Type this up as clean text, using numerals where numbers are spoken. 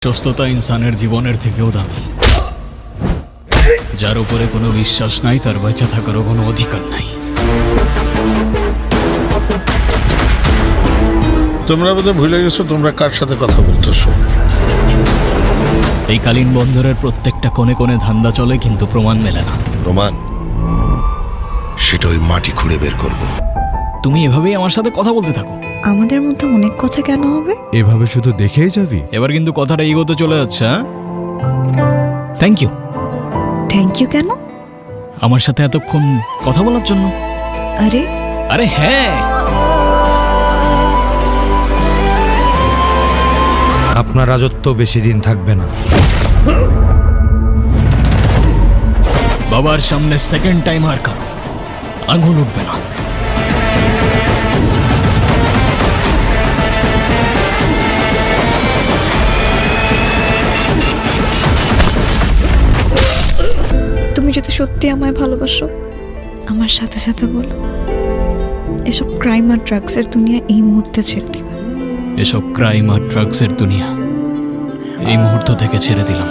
সুস্থতা ইনসানের জীবনের থেকেও দামি। যার উপরে কোনো বিশ্বাস নাই তার বেঁচে থাকারও কোনো অধিকার নাই। তোমরা বোধহয় ভুলে গেছো তোমরা কার সাথে কথা বলতেছো। এই কালীন বন্দরের প্রত্যেকটা কোণে কোণে ধান্দা চলে, কিন্তু প্রমাণ মেলে না। প্রমাণ সেটা ওই মাটি খুঁড়ে বের করব। তুমি এভাবেই আমার সাথে কথা বলতে থাকো। আমাদের মধ্যে অনেক কথা কেন হবে? এভাবে শুধু দেখেই যাবি? এবার কিন্তু কথাটা ইগোতে চলে যাচ্ছে। Thank you. থ্যাংক ইউ কেন? আমার সাথে এতক্ষণ কথা বলার জন্য। আরে আরে হ্যাঁ, আপনার রাজত্ব বেশি দিন থাকবে না। বাবার সামনে সেকেন্ড টাইম আর কারো আঙুল উঠবে না। তুমি যদি সত্যি আমায় ভালোবাসো, আমার সাথে সাথে বলো, এসব ক্রাইম আর ড্রাগসের দুনিয়া এই মুহূর্তে ছেড়ে দিবে। এসব ক্রাইম আর ড্রাগসের দুনিয়া এই মুহূর্ত থেকে ছেড়ে দিলাম।